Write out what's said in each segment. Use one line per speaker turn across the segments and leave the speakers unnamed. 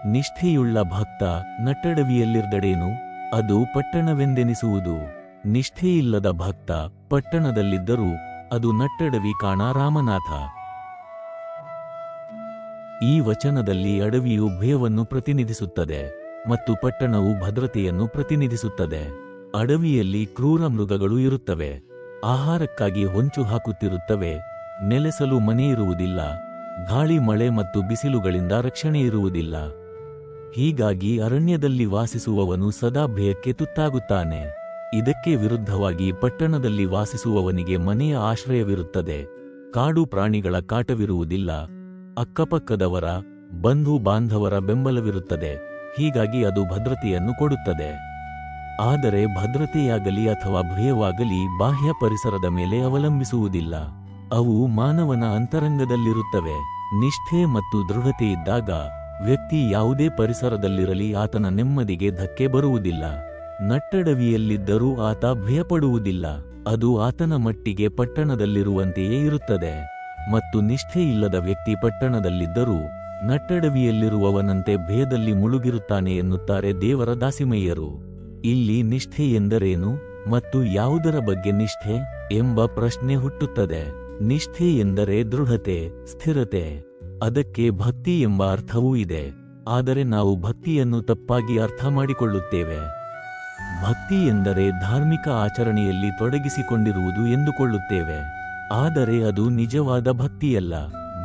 ನಿಷ್ಠೆಯುಳ್ಳ ಭಕ್ತ ನಟ್ಟಡವಿಯಲ್ಲಿರ್ದಡೇನು ಅದು ಪಟ್ಟಣವೆಂದೆನಿಸುವುದು. ನಿಷ್ಠೆಯಿಲ್ಲದ ಭಕ್ತ ಪಟ್ಟಣದಲ್ಲಿದ್ದರೂ ಅದು ನಟ್ಟಡವಿ ಕಾಣ ರಾಮನಾಥ. ಈ ವಚನದಲ್ಲಿ ಅಡವಿಯು ಭಯವನ್ನು ಪ್ರತಿನಿಧಿಸುತ್ತದೆ ಮತ್ತು ಪಟ್ಟಣವು ಭದ್ರತೆಯನ್ನು ಪ್ರತಿನಿಧಿಸುತ್ತದೆ. ಅಡವಿಯಲ್ಲಿ ಕ್ರೂರ ಮೃಗಗಳು ಇರುತ್ತವೆ, ಆಹಾರಕ್ಕಾಗಿ ಹೊಂಚು ಹಾಕುತ್ತಿರುತ್ತವೆ, ನೆಲೆಸಲು ಮನೆಯಿರುವುದಿಲ್ಲ, ಗಾಳಿ ಮಳೆ ಮತ್ತು ಬಿಸಿಲುಗಳಿಂದ ರಕ್ಷಣೆ ಇರುವುದಿಲ್ಲ. ಹೀಗಾಗಿ ಅರಣ್ಯದಲ್ಲಿ ವಾಸಿಸುವವನು ಸದಾ ಭಯಕ್ಕೆ ತುತ್ತಾಗುತ್ತಾನೆ. ಇದಕ್ಕೆ ವಿರುದ್ಧವಾಗಿ ಪಟ್ಟಣದಲ್ಲಿ ವಾಸಿಸುವವನಿಗೆ ಮನೆಯ ಆಶ್ರಯವಿರುತ್ತದೆ, ಕಾಡು ಪ್ರಾಣಿಗಳ ಕಾಟವಿರುವುದಿಲ್ಲ, ಅಕ್ಕಪಕ್ಕದವರ ಬಂಧು ಬಾಂಧವರ ಬೆಂಬಲವಿರುತ್ತದೆ. ಹೀಗಾಗಿ ಅದು ಭದ್ರತೆಯನ್ನು ಕೊಡುತ್ತದೆ. ಆದರೆ ಭದ್ರತೆಯಾಗಲಿ ಅಥವಾ ಭಯವಾಗಲಿ ಬಾಹ್ಯ ಪರಿಸರದ ಮೇಲೆ ಅವಲಂಬಿಸುವುದಿಲ್ಲ, ಅವು ಮಾನವನ ಅಂತರಂಗದಲ್ಲಿರುತ್ತವೆ. ನಿಷ್ಠೆ ಮತ್ತು ದೃಢತೆಯಿದ್ದಾಗ ವ್ಯಕ್ತಿ ಯಾವುದೇ ಪರಿಸರದಲ್ಲಿರಲಿ ಆತನ ನೆಮ್ಮದಿಗೆ ಧಕ್ಕೆ ಬರುವುದಿಲ್ಲ. ನಟ್ಟಡವಿಯಲ್ಲಿದ್ದರೂ ಆತ ಭಯಪಡುವುದಿಲ್ಲ, ಅದು ಆತನ ಮಟ್ಟಿಗೆ ಪಟ್ಟಣದಲ್ಲಿರುವಂತೆಯೇ ಇರುತ್ತದೆ. ಮತ್ತು ನಿಷ್ಠೆಯಿಲ್ಲದ ವ್ಯಕ್ತಿ ಪಟ್ಟಣದಲ್ಲಿದ್ದರೂ ನಟ್ಟಡವಿಯಲ್ಲಿರುವವನಂತೆ ಭಯದಲ್ಲಿ ಮುಳುಗಿರುತ್ತಾನೆ ಎನ್ನುತ್ತಾರೆ ದೇವರ ದಾಸಿಮಯ್ಯರು. ಇಲ್ಲಿ ನಿಷ್ಠೆ ಎಂದರೇನು ಮತ್ತು ಯಾವುದರ ಬಗ್ಗೆ ನಿಷ್ಠೆ ಎಂಬ ಪ್ರಶ್ನೆ ಹುಟ್ಟುತ್ತದೆ. ನಿಷ್ಠೆ ಎಂದರೆ ದೃಢತೆ, ಸ್ಥಿರತೆ. ಅದಕ್ಕೆ ಭಕ್ತಿ ಎಂಬ ಅರ್ಥವೂ ಇದೆ. ಆದರೆ ನಾವು ಭಕ್ತಿಯನ್ನು ತಪ್ಪಾಗಿ ಅರ್ಥ ಮಾಡಿಕೊಳ್ಳುತ್ತೇವೆ. ಭಕ್ತಿ ಎಂದರೆ ಧಾರ್ಮಿಕ ಆಚರಣೆಯಲ್ಲಿ ತೊಡಗಿಸಿಕೊಂಡಿರುವುದು ಎಂದುಕೊಳ್ಳುತ್ತೇವೆ. ಆದರೆ ಅದು ನಿಜವಾದ ಭಕ್ತಿಯಲ್ಲ.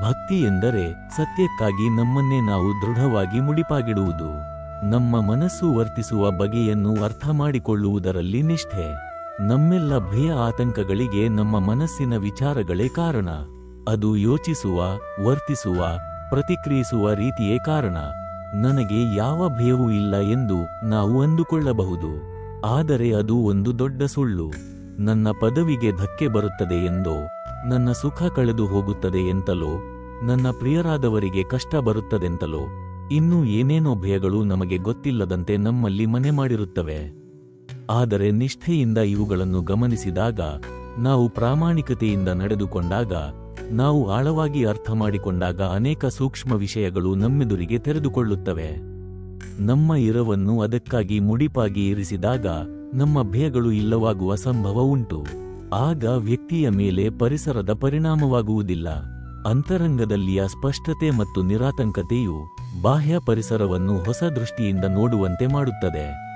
ಭಕ್ತಿ ಎಂದರೆ ಸತ್ಯಕ್ಕಾಗಿ ನಮ್ಮನ್ನೇ ನಾವು ದೃಢವಾಗಿ ಮುಡಿಪಾಗಿಡುವುದು. ನಮ್ಮ ಮನಸ್ಸು ವರ್ತಿಸುವ ಬಗೆಯನ್ನು ಅರ್ಥ ಮಾಡಿಕೊಳ್ಳುವುದರಲ್ಲಿ ನಿಷ್ಠೆ. ನಮ್ಮೆಲ್ಲ ಭಯ ಆತಂಕಗಳಿಗೆ ನಮ್ಮ ಮನಸ್ಸಿನ ವಿಚಾರಗಳೇ ಕಾರಣ. ಅದು ಯೋಚಿಸುವ, ವರ್ತಿಸುವ, ಪ್ರತಿಕ್ರಿಯಿಸುವ ರೀತಿಯೇ ಕಾರಣ. ನನಗೆ ಯಾವ ಭಯವೂ ಇಲ್ಲ ಎಂದು ನಾವು ಅಂದುಕೊಳ್ಳಬಹುದು, ಆದರೆ ಅದು ಒಂದು ದೊಡ್ಡ ಸುಳ್ಳು. ನನ್ನ ಪದವಿಗೆ ಧಕ್ಕೆ ಬರುತ್ತದೆ ಎಂದೋ, ನನ್ನ ಸುಖ ಕಳೆದು ಹೋಗುತ್ತದೆ ಎಂತಲೋ, ನನ್ನ ಪ್ರಿಯರಾದವರಿಗೆ ಕಷ್ಟ ಬರುತ್ತದೆಂತಲೋ, ಇನ್ನೂ ಏನೇನೋ ಭಯಗಳು ನಮಗೆ ಗೊತ್ತಿಲ್ಲದಂತೆ ನಮ್ಮಲ್ಲಿ ಮನೆ ಮಾಡಿರುತ್ತವೆ. ಆದರೆ ನಿಷ್ಠೆಯಿಂದ ಇವುಗಳನ್ನು ಗಮನಿಸಿದಾಗ, ನಾವು ಪ್ರಾಮಾಣಿಕತೆಯಿಂದ ನಡೆದುಕೊಂಡಾಗ, ನಾವು ಆಳವಾಗಿ ಅರ್ಥ ಮಾಡಿಕೊಂಡಾಗ ಅನೇಕ ಸೂಕ್ಷ್ಮ ವಿಷಯಗಳು ನಮ್ಮೆದುರಿಗೆ ತೆರೆದುಕೊಳ್ಳುತ್ತವೆ. ನಮ್ಮ ಇರವನ್ನು ಅದಕ್ಕಾಗಿ ಮುಡಿಪಾಗಿ ಇರಿಸಿದಾಗ ನಮ್ಮ ಭಯಗಳು ಇಲ್ಲವಾಗುವ ಸಂಭವ ಉಂಟು. ಆಗ ವ್ಯಕ್ತಿಯ ಮೇಲೆ ಪರಿಸರದ ಪರಿಣಾಮವಾಗುವುದಿಲ್ಲ. ಅಂತರಂಗದಲ್ಲಿಯ ಸ್ಪಷ್ಟತೆ ಮತ್ತು ನಿರಾತಂಕತೆಯು ಬಾಹ್ಯ ಪರಿಸರವನ್ನು ಹೊಸ ದೃಷ್ಟಿಯಿಂದ ನೋಡುವಂತೆ ಮಾಡುತ್ತದೆ.